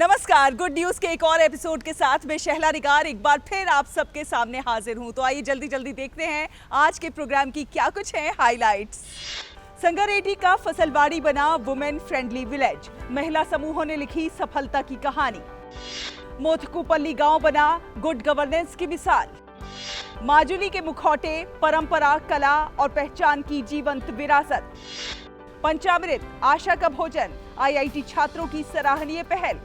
नमस्कार, good news के एक और एपिसोड के साथ मैं शहला निगार एक बार फिर आप सबके सामने हाजिर हूं। तो आइए जल्दी देखते हैं आज के प्रोग्राम की क्या कुछ है हाइलाइट्स। संगारेड्डी का फसलबाड़ी बना वुमेन फ्रेंडली विलेज, महिला समूहों ने लिखी सफलता की कहानी। मोथकुपल्ली गांव बना गुड गवर्नेंस की मिसाल। माजुली के मुखौटे, परंपरा, कला और पहचान की जीवंत विरासत। पंचामृत, आशा का भोजन, आईआईटी छात्रों की सराहनीय पहल।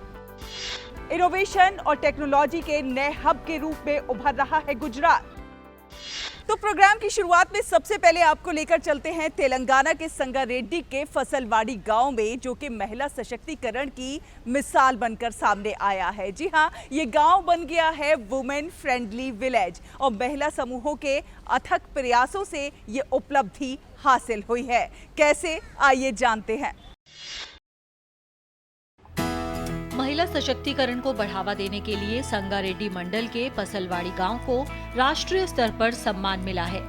इनोवेशन और टेक्नोलॉजी के नए हब के रूप में उभर रहा है गुजरात। तो प्रोग्राम की शुरुआत में सबसे पहले आपको लेकर चलते हैं तेलंगाना के संगारेड्डी के फसलवाड़ी गांव में, जो कि महिला सशक्तिकरण की मिसाल बनकर सामने आया है। जी हां, ये गांव बन गया है वुमेन फ्रेंडली विलेज और महिला समूहों के अथक प्रयासों से ये उपलब्धि हासिल हुई है। कैसे, आइए जानते हैं। महिला सशक्तिकरण को बढ़ावा देने के लिए संगारेड्डी मंडल के फसलवाड़ी गांव को राष्ट्रीय स्तर पर सम्मान मिला है।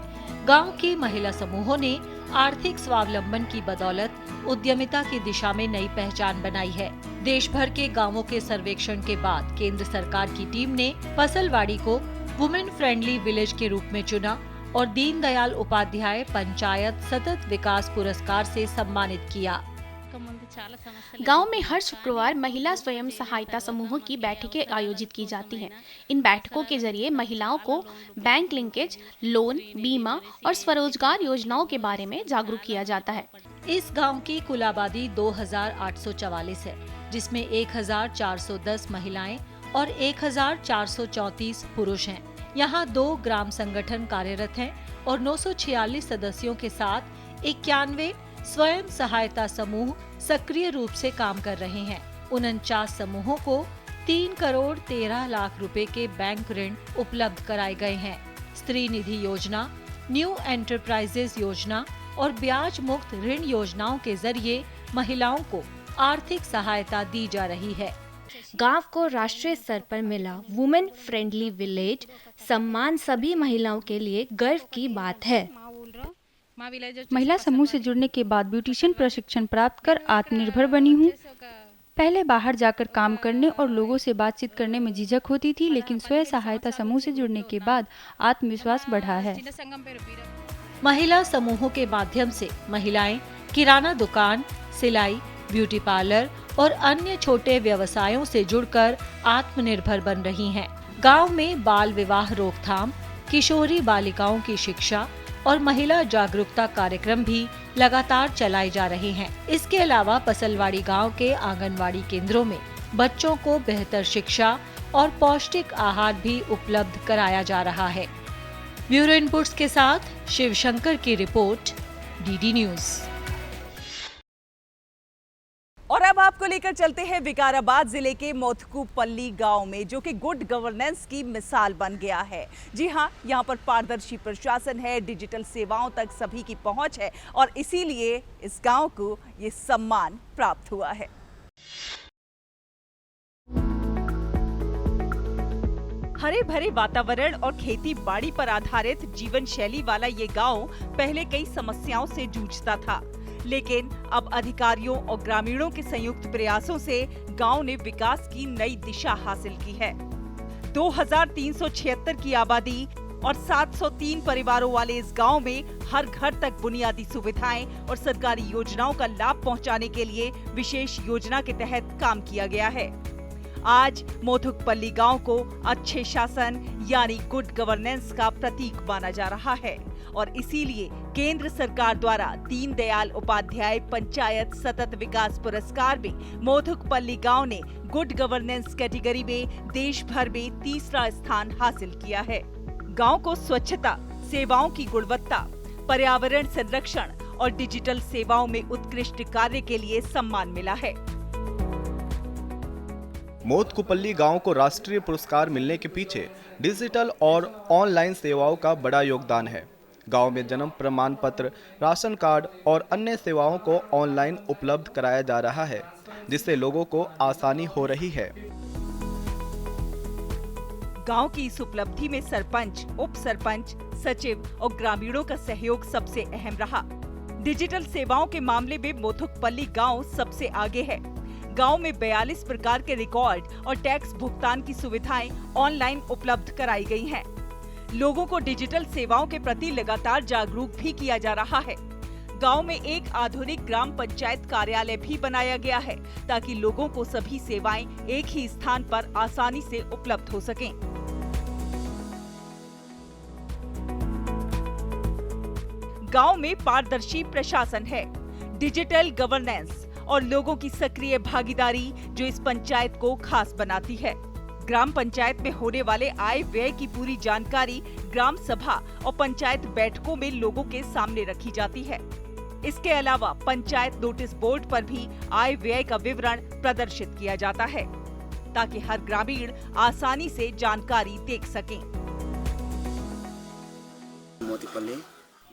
गांव की महिला समूहों ने आर्थिक स्वावलंबन की बदौलत उद्यमिता की दिशा में नई पहचान बनाई है। देश भर के गांवों के सर्वेक्षण के बाद केंद्र सरकार की टीम ने फसलवाड़ी को वुमेन फ्रेंडली विलेज के रूप में चुना और दीनदयाल उपाध्याय पंचायत सतत विकास पुरस्कार से सम्मानित किया। गांव में हर शुक्रवार महिला स्वयं सहायता समूहों की बैठकें आयोजित की जाती हैं। इन बैठकों के जरिए महिलाओं को बैंक लिंकेज, लोन, बीमा और स्वरोजगार योजनाओं के बारे में जागरूक किया जाता है। इस गांव की कुल आबादी 2844 है, जिसमें 1410 महिलाएं और 1434 पुरुष हैं। यहाँ 2 ग्राम संगठन कार्यरत हैं और 946 सदस्यों के साथ 91 स्वयं सहायता समूह सक्रिय रूप से काम कर रहे हैं। 49 समूहों को 3 करोड़ 13 लाख रुपए के बैंक ऋण उपलब्ध कराए गए हैं। स्त्री निधि योजना, न्यू एंटरप्राइजेस योजना और ब्याज मुक्त ऋण योजनाओं के जरिए महिलाओं को आर्थिक सहायता दी जा रही है। गांव को राष्ट्रीय स्तर पर मिला वुमेन फ्रेंडली विलेज सम्मान सभी महिलाओं के लिए गर्व की बात है। महिला समूह से जुड़ने के बाद ब्यूटिशियन प्रशिक्षण प्राप्त कर आत्मनिर्भर बनी हूँ। पहले बाहर जाकर काम करने और लोगों से बातचीत करने में झिझक होती थी, लेकिन स्वयं सहायता समूह से जुड़ने के बाद आत्मविश्वास बढ़ा है। महिला समूहों के माध्यम से महिलाएं किराना दुकान, सिलाई, ब्यूटी पार्लर और अन्य छोटे व्यवसायों से जुड़कर आत्मनिर्भर बन रही हैं। गांव में बाल विवाह रोकथाम, किशोरी बालिकाओं की शिक्षा और महिला जागरूकता कार्यक्रम भी लगातार चलाए जा रहे हैं। इसके अलावा फसलवाड़ी गांव के आंगनवाड़ी केंद्रों में बच्चों को बेहतर शिक्षा और पौष्टिक आहार भी उपलब्ध कराया जा रहा है। ब्यूरो इनपुट्स के साथ शिवशंकर की रिपोर्ट, डीडी न्यूज। और अब आपको लेकर चलते हैं विकाराबाद जिले के मोथकुपल्ली गांव में, जो कि गुड गवर्नेंस की मिसाल बन गया है। जी हां, यहां पर पारदर्शी प्रशासन है, डिजिटल सेवाओं तक सभी की पहुंच है और इसीलिए इस गांव को ये सम्मान प्राप्त हुआ है। हरे भरे वातावरण और खेती बाड़ी पर आधारित जीवन शैली वाला ये गांव पहले कई समस्याओं से जूझता था, लेकिन अब अधिकारियों और ग्रामीणों के संयुक्त प्रयासों से गांव ने विकास की नई दिशा हासिल की है। 2376 की आबादी और 703 परिवारों वाले इस गांव में हर घर तक बुनियादी सुविधाएं और सरकारी योजनाओं का लाभ पहुंचाने के लिए विशेष योजना के तहत काम किया गया है। आज मोथकुपल्ली गांव को अच्छे शासन यानी गुड गवर्नेंस का प्रतीक माना जा रहा है और इसीलिए केंद्र सरकार द्वारा दीनदयाल उपाध्याय पंचायत सतत विकास पुरस्कार में मोथकुपल्ली गांव ने गुड गवर्नेंस कैटेगरी में देश भर में 3रा स्थान हासिल किया है। गांव को स्वच्छता, सेवाओं की गुणवत्ता, पर्यावरण संरक्षण और डिजिटल सेवाओं में उत्कृष्ट कार्य के लिए सम्मान मिला है। मोथकुपल्ली गांव को राष्ट्रीय पुरस्कार मिलने के पीछे डिजिटल और ऑनलाइन सेवाओं का बड़ा योगदान है। गांव में जन्म प्रमाण पत्र, राशन कार्ड और अन्य सेवाओं को ऑनलाइन उपलब्ध कराया जा रहा है, जिससे लोगों को आसानी हो रही है। गांव की इस उपलब्धि में सरपंच, उप सरपंच, सचिव और ग्रामीणों का सहयोग सबसे अहम रहा। डिजिटल सेवाओं के मामले में मोथकुपल्ली गांव सबसे आगे है। गांव में 42 प्रकार के रिकॉर्ड और टैक्स भुगतान की सुविधाएं ऑनलाइन उपलब्ध कराई गई हैं। लोगों को डिजिटल सेवाओं के प्रति लगातार जागरूक भी किया जा रहा है। गांव में एक आधुनिक ग्राम पंचायत कार्यालय भी बनाया गया है ताकि लोगों को सभी सेवाएं एक ही स्थान पर आसानी से उपलब्ध हो सकें। गांव में पारदर्शी प्रशासन है, डिजिटल गवर्नेंस और लोगों की सक्रिय भागीदारी जो इस पंचायत को खास बनाती है। ग्राम पंचायत में होने वाले आय व्यय की पूरी जानकारी ग्राम सभा और पंचायत बैठकों में लोगों के सामने रखी जाती है। इसके अलावा पंचायत नोटिस बोर्ड पर भी आय व्यय का विवरण प्रदर्शित किया जाता है ताकि हर ग्रामीण आसानी से जानकारी देख सकें।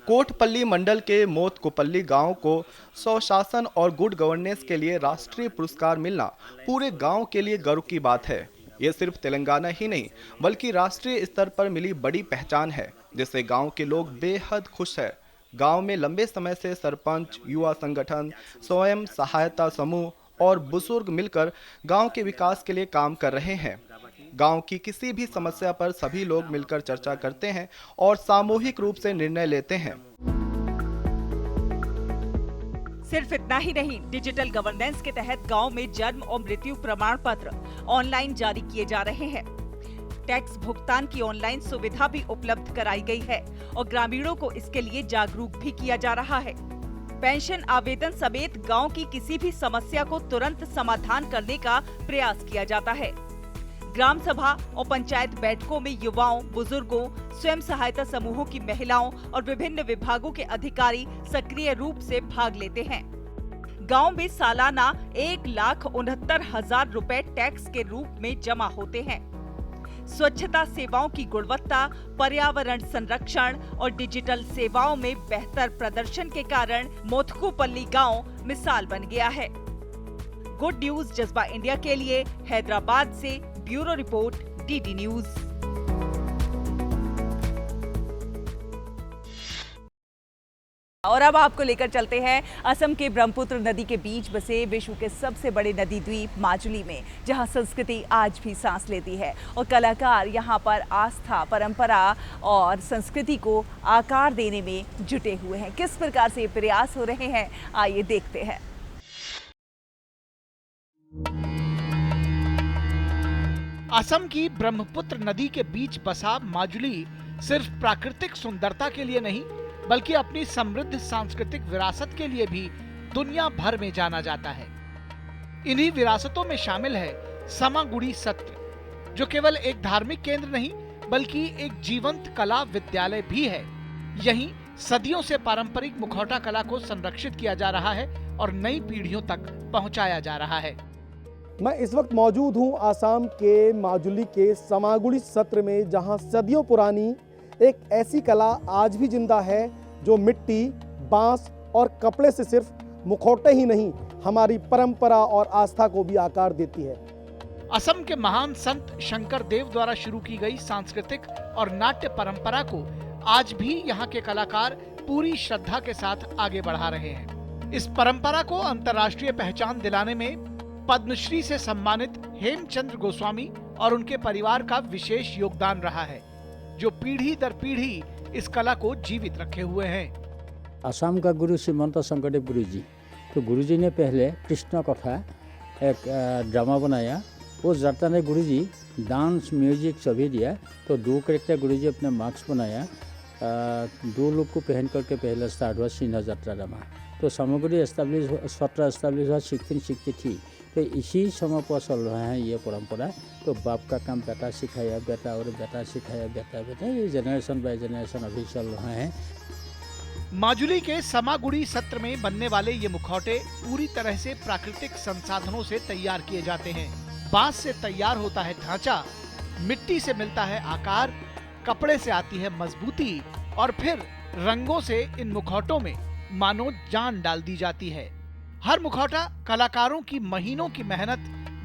कोटपल्ली मंडल के मोतकुपल्ली गांव को स्वशासन और गुड गवर्नेंस के लिए राष्ट्रीय पुरस्कार मिलना पूरे गांव के लिए गर्व की बात है। ये सिर्फ तेलंगाना ही नहीं बल्कि राष्ट्रीय स्तर पर मिली बड़ी पहचान है, जिससे गांव के लोग बेहद खुश हैं। गांव में लंबे समय से सरपंच, युवा संगठन, स्वयं सहायता समूह और बुजुर्ग मिलकर गांव के विकास के लिए काम कर रहे हैं। गांव की किसी भी समस्या पर सभी लोग मिलकर चर्चा करते हैं और सामूहिक रूप से निर्णय लेते हैं। सिर्फ इतना ही नहीं, डिजिटल गवर्नेंस के तहत गांव में जन्म और मृत्यु प्रमाण पत्र ऑनलाइन जारी किए जा रहे हैं। टैक्स भुगतान की ऑनलाइन सुविधा भी उपलब्ध कराई गई है और ग्रामीणों को इसके लिए जागरूक भी किया जा रहा है। पेंशन आवेदन समेत गांव की किसी भी समस्या को तुरंत समाधान करने का प्रयास किया जाता है। ग्राम सभा और पंचायत बैठकों में युवाओं, बुजुर्गों, स्वयं सहायता समूहों की महिलाओं और विभिन्न विभागों के अधिकारी सक्रिय रूप से भाग लेते हैं। गांव में सालाना 1,69,000 रुपए टैक्स के रूप में जमा होते हैं। स्वच्छता सेवाओं की गुणवत्ता, पर्यावरण संरक्षण और डिजिटल सेवाओं में बेहतर प्रदर्शन के कारण मोथकुपल्ली गांव मिसाल बन गया है। गुड न्यूज जज्बा इंडिया के लिए हैदराबाद से ब्यूरो रिपोर्ट, डीडी न्यूज। और अब आपको लेकर चलते हैं असम के ब्रह्मपुत्र नदी के बीच बसे विश्व के सबसे बड़े नदी द्वीप माजुली में, जहां संस्कृति आज भी सांस लेती है और कलाकार यहां पर आस्था, परंपरा और संस्कृति को आकार देने में जुटे हुए हैं। किस प्रकार से ये प्रयास हो रहे हैं, आइए देखते हैं। असम की ब्रह्मपुत्र नदी के बीच बसा माजुली सिर्फ प्राकृतिक सुंदरता के लिए नहीं बल्कि अपनी समृद्ध सांस्कृतिक विरासत के लिए भी दुनिया भर में जाना जाता है। इन्हीं विरासतों में शामिल है समागुड़ी सत्र, जो केवल एक धार्मिक केंद्र नहीं बल्कि एक जीवंत कला विद्यालय भी है। यहीं सदियों से पारंपरिक मुखौटा कला को संरक्षित किया जा रहा है और नई पीढ़ियों तक पहुंचाया जा रहा है। मैं इस वक्त मौजूद हूं आसाम के माजुली के समागुड़ी सत्र में, जहां सदियों पुरानी एक ऐसी कला आज भी जिंदा है जो मिट्टी, बांस और कपड़े से सिर्फ मुखौटे ही नहीं, हमारी परंपरा और आस्था को भी आकार देती है। असम के महान संत शंकर देव द्वारा शुरू की गई सांस्कृतिक और नाट्य परंपरा को आज भी यहाँ के कलाकार पूरी श्रद्धा के साथ आगे बढ़ा रहे हैं। इस परंपरा को अंतर्राष्ट्रीय पहचान दिलाने में पद्मश्री से सम्मानित हेमचंद्र गोस्वामी और उनके परिवार का विशेष योगदान रहा है, जो पीढ़ी दर पीढ़ी इस कला को जीवित रखे हुए हैं। असम का गुरु श्रीमंत शंकरदेव गुरु जी, तो गुरु जी ने पहले कृष्ण कथा एक ड्रामा बनाया। उस जात्रा में गुरु जी डांस, म्यूजिक सभी दिया। तो 2 कैरेक्टर गुरु जी अपने मार्क्स बनाया, 2 लोग को पहन करके पहले स्टार्ट हुआ सिन्हा जात्रा ड्रामा। तो समागुड़ी सत्र एस्टेब्लिश हुआ 1663। तो इसी समय पर चल रहा है ये परंपरा। तो बाप का काम बेटा सिखाया बेटा और बेटा सिखाया बेटा, ये जनरेशन बाय जनरेशन अभी चल रहा है। माजुली के समागुड़ी सत्र में बनने वाले ये मुखौटे पूरी तरह से प्राकृतिक संसाधनों से तैयार किए जाते हैं। बांस से तैयार होता है ढांचा, मिट्टी से मिलता है आकार, कपड़े से आती है मजबूती और फिर रंगों से इन मुखौटों में मानो जान डाल दी जाती है। हर मुखौटा कलाकारों की महीनों की मेहनत,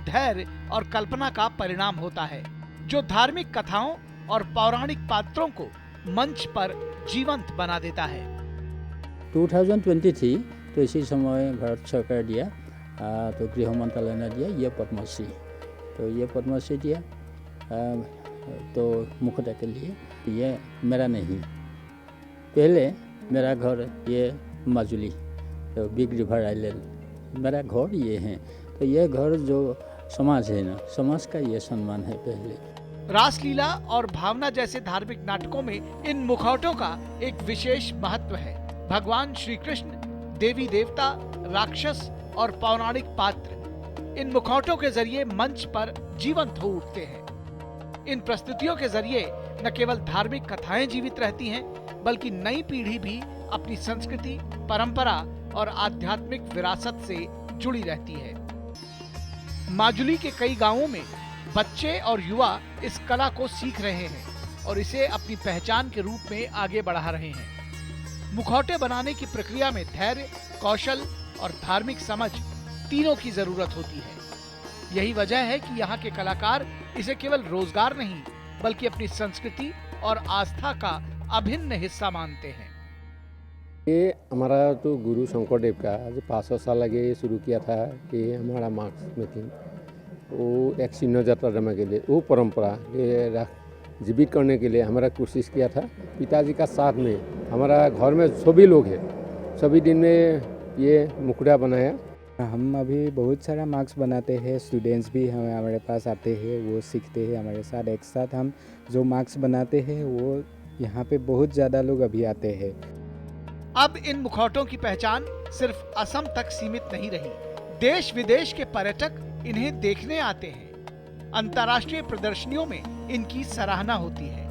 धैर्य और कल्पना का परिणाम होता है, जो धार्मिक कथाओं और पौराणिक पात्रों को मंच पर जीवंत बना देता है। 2023 तो इसी समय भारत सरकार दिया तो गृह मंत्रालय ने दिया ये पद्मश्री। तो ये पद्मश्री दिया तो मुखौटे के लिए। ये मेरा नहीं, पहले मेरा घर ये माजुली, तो बिग रिवर आइलैंड मेरा घर ये है। तो ये घर जो समाज है ना, समाज का ये सम्मान है पहले। रासलीला और भावना जैसे धार्मिक नाटकों में इन मुखौटों का एक विशेष महत्व है। भगवान श्री कृष्ण, देवी देवता, राक्षस और पौराणिक पात्र इन मुखौटों के जरिए मंच पर जीवंत हो उठते हैं। इन प्रस्तुतियों के जरिए न केवल धार्मिक कथाएं जीवित रहती हैं, बल्कि नई पीढ़ी भी अपनी संस्कृति, परंपरा और आध्यात्मिक विरासत से जुड़ी रहती है। माजुली के कई गांवों में बच्चे और युवा इस कला को सीख रहे हैं और इसे अपनी पहचान के रूप में आगे बढ़ा रहे हैं। मुखौटे बनाने की प्रक्रिया में धैर्य, कौशल और धार्मिक समझ तीनों की जरूरत होती है। यही वजह है कि यहाँ के कलाकार इसे केवल रोजगार नहीं, बल्कि अपनी संस्कृति और आस्था का अभिन्न हिस्सा मानते हैं। ये हमारा तो गुरु शंकरदेव का जो 500 साल आगे शुरू किया था कि हमारा मार्क्स मेकिंग, वो एक चिन्ह यात्रा जमा के लिए वो परंपरा ये जीवित करने के लिए हमारा कोशिश किया था। पिताजी का साथ में हमारा घर में सभी लोग हैं, सभी दिन में ये मुखड़ा बनाया। हम अभी बहुत सारा मार्क्स बनाते हैं, स्टूडेंट्स भी हमारे पास आते हैं, वो सीखते हैं हमारे साथ। एक साथ हम जो मार्क्स बनाते हैं वो यहाँ पे बहुत ज़्यादा लोग अभी आते हैं। अब इन मुखौटों की पहचान सिर्फ असम तक सीमित नहीं रही। देश विदेश के पर्यटक इन्हें देखने आते हैं। अंतर्राष्ट्रीय प्रदर्शनियों में इनकी सराहना होती है।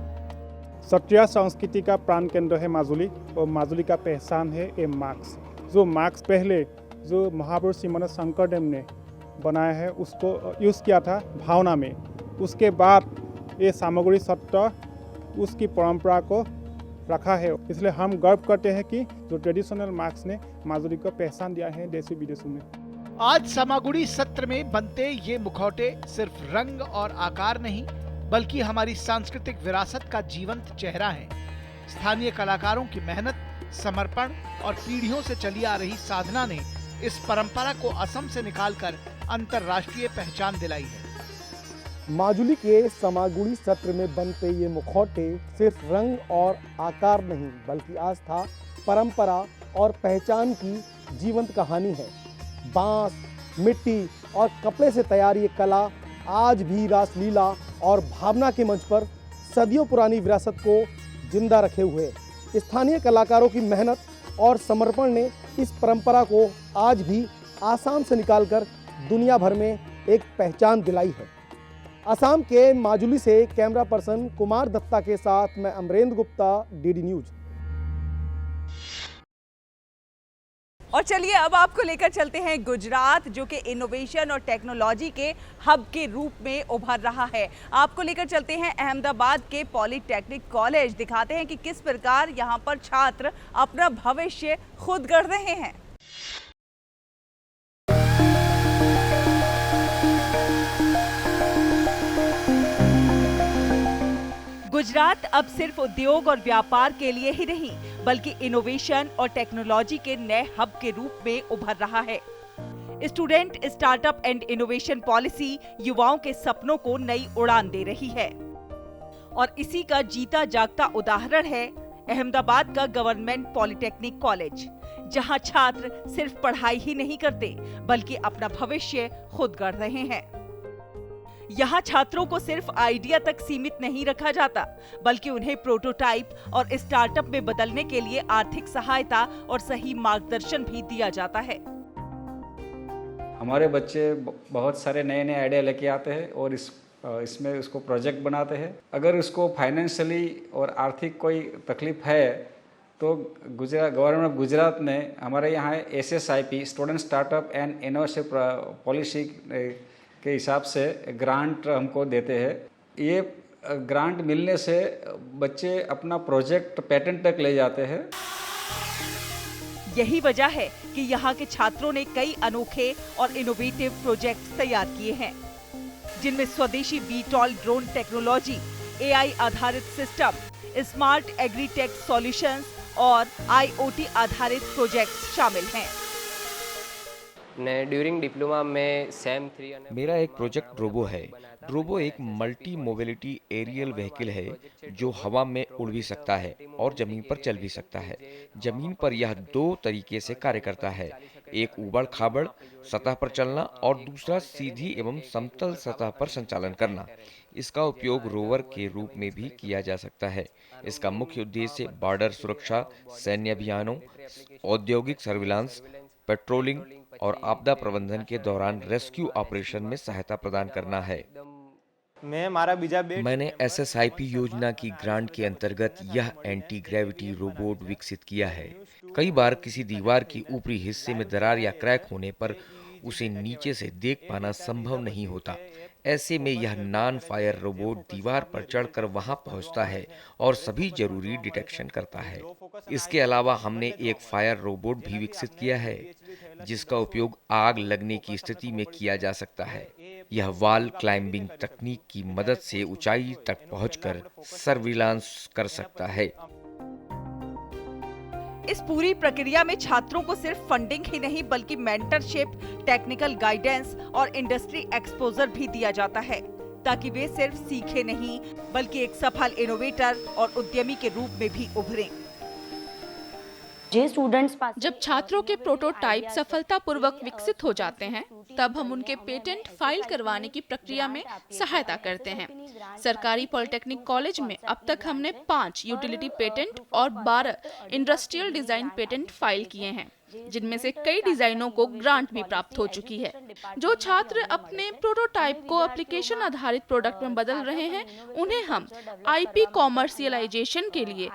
क्षत्रिय संस्कृति का प्राण केंद्र है माजुली, और माजुली का पहचान है ये मार्क्स। जो मार्क्स पहले जो महापुरुष श्रीमद शंकरदेव ने बनाया है उसको यूज़ किया था भावना में। उसके बाद ये सामग्री सत्ता उसकी परंपरा को रखा है। इसलिए हम गर्व करते हैं कि जो ट्रेडिशनल मार्क्स ने माजुली को पहचान दिया है देशी विदेशों में। आज समागुड़ी सत्र में बनते ये मुखौटे सिर्फ रंग और आकार नहीं, बल्कि हमारी सांस्कृतिक विरासत का जीवंत चेहरा है। स्थानीय कलाकारों की मेहनत, समर्पण और पीढ़ियों से चली आ रही साधना ने इस परंपरा को असम से निकालकर अंतर्राष्ट्रीय पहचान दिलाई है। माजुली के समागुड़ी सत्र में बनते ये मुखौटे सिर्फ रंग और आकार नहीं, बल्कि आस्था, परंपरा और पहचान की जीवंत कहानी है। बांस, मिट्टी और कपड़े से तैयार ये कला आज भी रासलीला और भावना के मंच पर सदियों पुरानी विरासत को जिंदा रखे हुए। स्थानीय कलाकारों की मेहनत और समर्पण ने इस परंपरा को आज भी आसाम से निकालकर दुनिया भर में एक पहचान दिलाई है। असम के माजुली से कैमरा पर्सन कुमार दत्ता के साथ मैं अमरेंद्र गुप्ता, डीडी न्यूज। और चलिए अब आपको लेकर चलते हैं गुजरात, जो कि इनोवेशन और टेक्नोलॉजी के हब के रूप में उभर रहा है। आपको लेकर चलते हैं अहमदाबाद के पॉलिटेक्निक कॉलेज, दिखाते हैं कि किस प्रकार यहाँ पर छात्र अपना भविष्य खुद गढ़ रहे हैं। गुजरात अब सिर्फ उद्योग और व्यापार के लिए ही नहीं, बल्कि इनोवेशन और टेक्नोलॉजी के नए हब के रूप में उभर रहा है। Student startup and innovation policy युवाओं के सपनों को नई उड़ान दे रही है, और इसी का जीता जागता उदाहरण है अहमदाबाद का गवर्नमेंट पॉलिटेक्निक कॉलेज, जहां छात्र सिर्फ पढ़ाई ही नहीं करते, बल्कि अपना भविष्य खुद गढ़ रहे हैं। यहाँ छात्रों को सिर्फ आइडिया तक सीमित नहीं रखा जाता, बल्कि उन्हें प्रोटोटाइप और स्टार्टअप में बदलने के लिए आर्थिक सहायता और सही मार्गदर्शन भी दिया जाता है। हमारे बच्चे बहुत सारे नए नए आइडिया लेके आते हैं और इसमें उसको प्रोजेक्ट बनाते हैं। अगर उसको फाइनेंशियली और आर्थिक कोई तकलीफ है तो गवर्नमेंट ऑफ गुजरात ने हमारे यहाँ SSIP student startup and innovation policy के हिसाब से ग्रांट हमको देते हैं। ये ग्रांट मिलने से बच्चे अपना प्रोजेक्ट पेटेंट तक ले जाते हैं। यही वजह है कि यहाँ के छात्रों ने कई अनोखे और इनोवेटिव प्रोजेक्ट तैयार किए हैं, जिनमें स्वदेशी VTOL ड्रोन टेक्नोलॉजी, AI आधारित सिस्टम, स्मार्ट एग्रीटेक सॉल्यूशंस और IoT आधारित प्रोजेक्ट शामिल हैं। ने ड्यूरिंग डिप्लोमा में सेम 3 मेरा एक प्रोजेक्ट ड्रोबो है। ड्रोबो एक मल्टी मोबिलिटी एरियल व्हीकल है जो हवा में उड़ भी सकता है और जमीन पर चल भी सकता है। जमीन पर यह दो तरीके से कार्य करता है, एक ऊबड़ खाबड़ सतह पर चलना और दूसरा सीधी एवं समतल सतह पर संचालन करना। इसका उपयोग रोवर के रूप में भी किया जा सकता है। इसका मुख्य उद्देश्य बॉर्डर सुरक्षा, सैन्य अभियानों, औद्योगिक सर्विलांस, पेट्रोलिंग और आपदा प्रबंधन के दौरान रेस्क्यू ऑपरेशन में सहायता प्रदान करना है। मैंने SSIP योजना की ग्रांट के अंतर्गत यह एंटी ग्रेविटी रोबोट विकसित किया है। कई बार किसी दीवार की ऊपरी हिस्से में दरार या क्रैक होने पर उसे नीचे से देख पाना संभव नहीं होता। ऐसे में यह नॉन फायर रोबोट दीवार पर चढ़कर वहां पहुंचता है और सभी जरूरी डिटेक्शन करता है। इसके अलावा हमने एक फायर रोबोट भी विकसित किया है जिसका उपयोग आग लगने की स्थिति में किया जा सकता है। यह वॉल क्लाइंबिंग तकनीक की मदद से ऊंचाई तक पहुंचकर सर्विलांस कर सकता है। इस पूरी प्रक्रिया में छात्रों को सिर्फ फंडिंग ही नहीं बल्कि मेंटरशिप, टेक्निकल गाइडेंस और इंडस्ट्री एक्सपोजर भी दिया जाता है ताकि वे सिर्फ सीखे नहीं बल्कि एक सफल इनोवेटर और उद्यमी के रूप में भी उभरें। जब छात्रों के प्रोटोटाइप सफलतापूर्वक विकसित हो जाते हैं, तब हम उनके पेटेंट फाइल करवाने की प्रक्रिया में सहायता करते हैं। सरकारी पॉलिटेक्निक कॉलेज में अब तक हमने 5 यूटिलिटी पेटेंट और 12 इंडस्ट्रियल डिजाइन पेटेंट फाइल किए हैं, जिनमें से कई डिजाइनों को ग्रांट भी प्राप्त हो चुकी है। जो छात्र अपने प्रोटोटाइप को एप्लीकेशन आधारित प्रोडक्ट में बदल रहे हैं, उन्हें हम IP कॉमर्शियलाइजेशन के लिए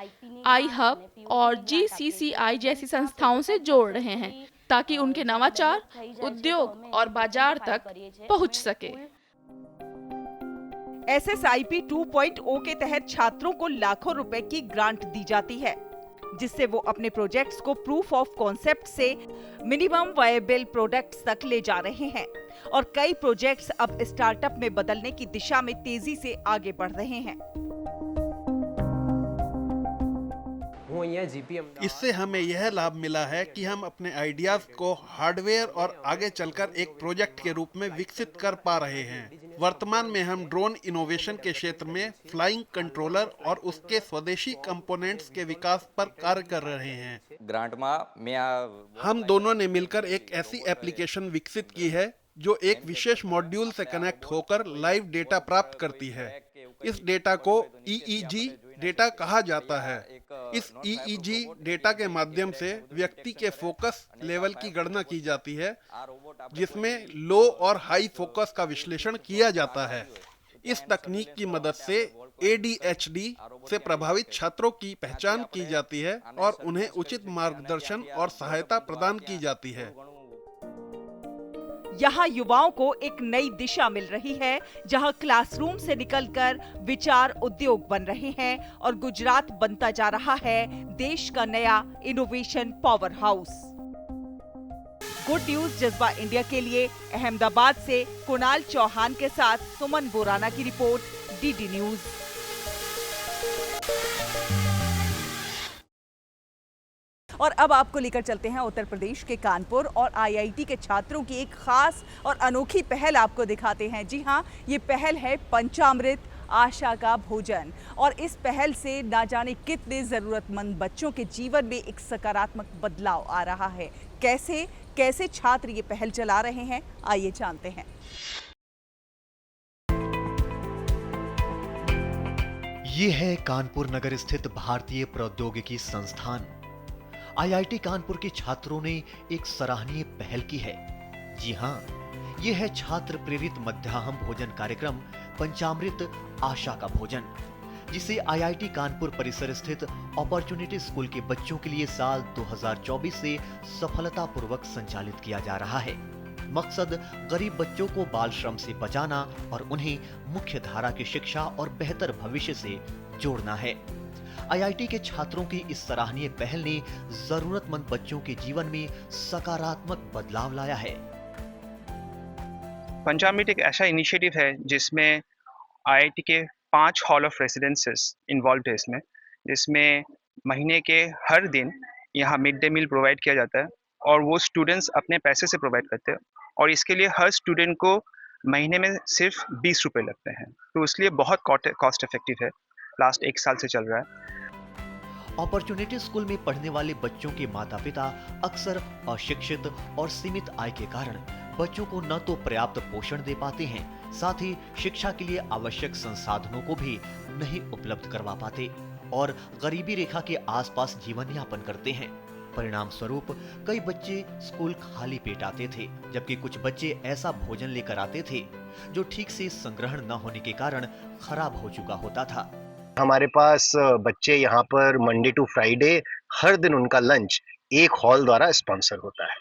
iHub और GCCI जैसी संस्थाओं से जोड़ रहे हैं ताकि उनके नवाचार उद्योग और बाजार तक पहुंच सके। SSIP 2.0 के तहत छात्रों को लाखों रुपए की ग्रांट दी जाती है जिससे वो अपने प्रोजेक्ट्स को प्रूफ ऑफ कॉन्सेप्ट से मिनिमम वायबल प्रोडक्ट्स तक ले जा रहे हैं और कई प्रोजेक्ट्स अब स्टार्टअप में बदलने की दिशा में तेजी से आगे बढ़ रहे हैं। इससे हमें यह लाभ मिला है कि हम अपने आइडियाज को हार्डवेयर और आगे चलकर एक प्रोजेक्ट के रूप में विकसित कर पा रहे हैं। वर्तमान में हम ड्रोन इनोवेशन के क्षेत्र में फ्लाइंग कंट्रोलर और उसके स्वदेशी कंपोनेंट्स के विकास पर कार्य कर रहे हैं। हम दोनों ने मिलकर एक ऐसी एप्लीकेशन विकसित की है जो एक विशेष मॉड्यूल से कनेक्ट होकर लाइव डेटा प्राप्त करती है। इस डेटा को EEG डेटा कहा जाता है। इस EEG डेटा के माध्यम से व्यक्ति के फोकस लेवल की गणना की जाती है, जिसमें लो और हाई फोकस का विश्लेषण किया जाता है। इस तकनीक की मदद से ADHD से प्रभावित छात्रों की पहचान की जाती है और उन्हें उचित मार्गदर्शन और सहायता प्रदान की जाती है। यहाँ युवाओं को एक नई दिशा मिल रही है, जहाँ क्लासरूम से निकलकर विचार उद्योग बन रहे हैं और गुजरात बनता जा रहा है देश का नया innovation power house. Good news जज्बा इंडिया के लिए अहमदाबाद से कुणाल चौहान के साथ सुमन बोराना की रिपोर्ट, DD न्यूज। और अब आपको लेकर चलते हैं उत्तर प्रदेश के कानपुर और IIT के छात्रों की एक खास और अनोखी पहल आपको दिखाते हैं। जी हाँ, ये पहल है पंचामृत आशा का भोजन और इस पहल से ना जाने कितने जरूरतमंद बच्चों के जीवन में एक सकारात्मक बदलाव आ रहा है। कैसे छात्र ये पहल चला रहे हैं, आइए जानते हैं। ये है कानपुर नगर स्थित भारतीय प्रौद्योगिकी संस्थान। IIT कानपुर के छात्रों ने एक सराहनीय पहल की है। जी हां, यह है छात्र प्रेरित मध्याह्न भोजन कार्यक्रम पंचामृत आशा का भोजन, जिसे IIT कानपुर परिसर स्थित अपॉर्चुनिटी स्कूल के बच्चों के लिए साल 2024 से सफलतापूर्वक संचालित किया जा रहा है। मकसद गरीब बच्चों को बाल श्रम से बचाना और उन्हें मुख्य धारा की शिक्षा और बेहतर भविष्य से जोड़ना है। IIT के छात्रों की इस सराहनीय पहल ने जरूरतमंद बच्चों के जीवन में सकारात्मक बदलाव लाया है। पंचामृत एक ऐसा इनिशिएटिव है जिसमें IIT के 5 हॉल ऑफ रेसिडेंसेस इन्वॉल्व है इसमें, जिसमें महीने के हर दिन यहाँ मिड डे मील प्रोवाइड किया जाता है और वो स्टूडेंट्स अपने पैसे से प्रोवाइड करते हैं और इसके लिए हर स्टूडेंट को महीने में सिर्फ 20 रुपये लगते हैं, तो इसलिए बहुत कॉस्ट इफेक्टिव है, लास्ट 1 साल से चल रहा है। अपॉर्चुनिटी स्कूल में पढ़ने वाले बच्चों के माता पिता अक्सर अशिक्षित और सीमित आय के कारण बच्चों को न तो पर्याप्त पोषण दे पाते हैं, साथ ही शिक्षा के लिए आवश्यक संसाधनों को भी नहीं उपलब्ध करवा पाते और गरीबी रेखा के आसपास जीवन यापन करते हैं। परिणाम स्वरूप कई बच्चे स्कूल खाली पेट आते थे, जबकि कुछ बच्चे ऐसा भोजन लेकर आते थे जो ठीक से संग्रहण न होने के कारण खराब हो चुका होता था। हमारे पास बच्चे यहाँ पर मंडे टू फ्राइडे हर दिन उनका लंच एक हॉल द्वारा स्पॉन्सर होता है।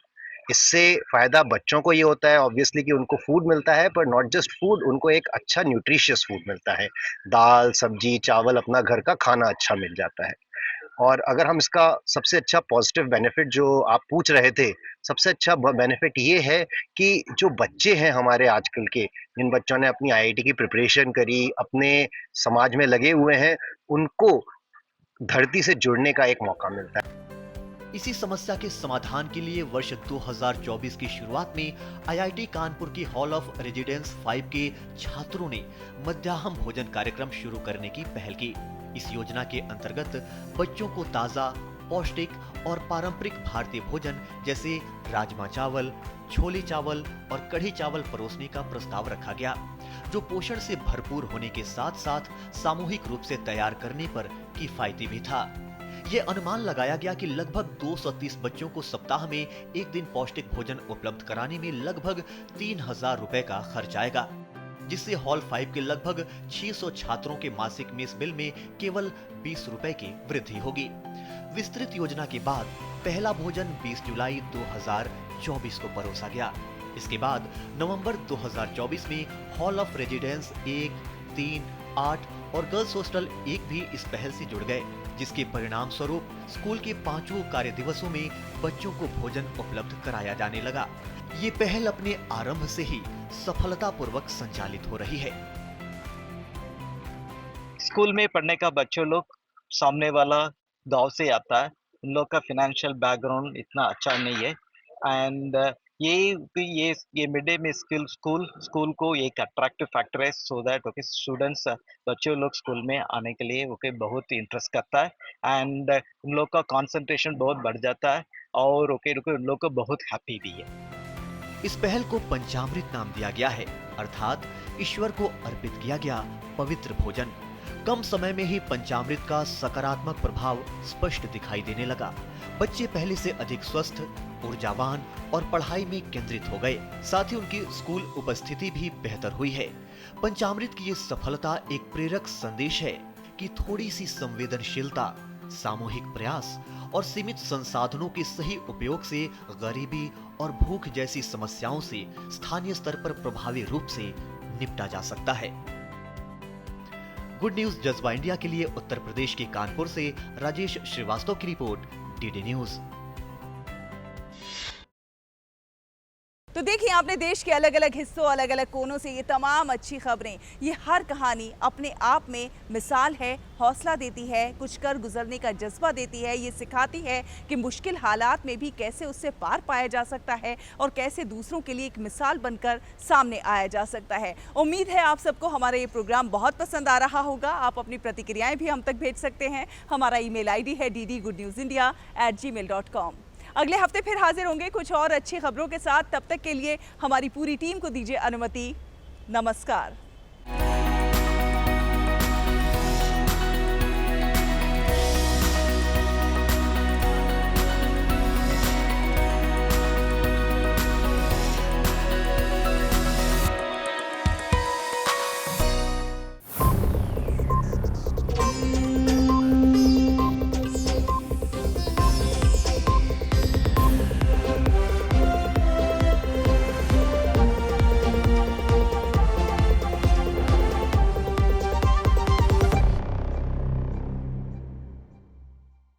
इससे फायदा बच्चों को ये होता है ऑब्वियसली कि उनको फूड मिलता है, पर नॉट जस्ट फूड, उनको एक अच्छा न्यूट्रिशियस फूड मिलता है। दाल, सब्जी, चावल, अपना घर का खाना अच्छा मिल जाता है। और अगर हम इसका सबसे अच्छा पॉजिटिव बेनिफिट जो आप पूछ रहे थे, सबसे अच्छा बेनिफिट ये है कि जो बच्चे हैं हमारे आजकल के, जिन बच्चों ने अपनी आईआईटी की प्रिपरेशन करी, अपने समाज में लगे हुए हैं, उनको धरती से जुड़ने का एक मौका मिलता है। इसी समस्या के समाधान के लिए वर्ष 2024 की शुरुआत में आईआईटी कानपुर की हॉल ऑफ रेजिडेंस 5 के छात्रों ने मध्याह्न भोजन कार्यक्रम शुरू करने की पहल की। इस योजना के अंतर्गत बच्चों को ताजा, पौष्टिक और पारंपरिक भारतीय भोजन जैसे राजमा चावल, छोले चावल और कढ़ी चावल परोसने का प्रस्ताव रखा गया, जो पोषण से भरपूर होने के साथ साथ सामूहिक रूप से तैयार करने पर किफायती भी था। ये अनुमान लगाया गया कि लगभग 230 बच्चों को सप्ताह में एक दिन पौष्टिक भोजन उपलब्ध कराने में लगभग 3000 रुपए का खर्च आएगा, जिससे हॉल 5 के लगभग 600 छात्रों के मासिक मेस बिल में केवल 20 रुपए की वृद्धि होगी। विस्तृत योजना के बाद पहला भोजन 20 जुलाई 2024 को परोसा गया। इसके बाद नवंबर 2024 में हॉल ऑफ रेजिडेंस 1, 3, 8 और गर्ल्स हॉस्टल 1 भी इस पहल से जुड़ गए, जिसके परिणाम स्वरूप स्कूल के 5 कार्य दिवसों में बच्चों को भोजन उपलब्ध कराया जाने लगा। ये पहल अपने आरंभ से ही सफलतापूर्वक संचालित हो रही है। स्कूल में पढ़ने का बच्चों लोग सामने वाला गांव से आता है, उन लोग का फिनेंशियल बैकग्राउंड इतना अच्छा नहीं है, एंड ये मिड डे में स्कूल को एक अट्रैक्टिव फैक्टर है, सो दैट ओके स्टूडेंट्स, बच्चों लोग स्कूल में आने के लिए ओके बहुत इंटरेस्ट करता है, एंड उन लोग का कंसंट्रेशन बहुत बढ़ जाता है और ओके उन लोग को बहुत हैप्पी भी है। इस पहल को पंचामृत नाम दिया गया है, अर्थात ईश्वर को अर्पित किया गया पवित्र भोजन। कम समय में ही पंचामृत का सकारात्मक प्रभाव स्पष्ट दिखाई देने लगा। बच्चे पहले से अधिक स्वस्थ, ऊर्जावान और पढ़ाई में केंद्रित हो गए, साथ ही उनकी स्कूल उपस्थिति भी बेहतर हुई है। पंचामृत की ये सफलता एक प्रेरक संदेश है कि थोड़ी सी संवेदनशीलता, सामूहिक प्रयास और सीमित संसाधनों के सही उपयोग से गरीबी और भूख जैसी समस्याओं से स्थानीय स्तर पर प्रभावी रूप से निपटा जा सकता है। गुड न्यूज जज्बा इंडिया के लिए उत्तर प्रदेश के कानपुर से राजेश श्रीवास्तव की रिपोर्ट, डीडी न्यूज। तो देखिए, आपने देश के अलग अलग हिस्सों, अलग अलग कोनों से ये तमाम अच्छी खबरें, ये हर कहानी अपने आप में मिसाल है, हौसला देती है, कुछ कर गुजरने का जज्बा देती है, ये सिखाती है कि मुश्किल हालात में भी कैसे उससे पार पाया जा सकता है और कैसे दूसरों के लिए एक मिसाल बनकर सामने आया जा सकता है। उम्मीद है आप सबको हमारा ये प्रोग्राम बहुत पसंद आ रहा होगा। आप अपनी प्रतिक्रियाएं भी हम तक भेज सकते हैं। हमारा ईमेल आईडी है ddgoodnewsindia@gmail.com। अगले हफ्ते फिर हाजिर होंगे कुछ और अच्छी खबरों के साथ। तब तक के लिए हमारी पूरी टीम को दीजिए अनुमति। नमस्कार।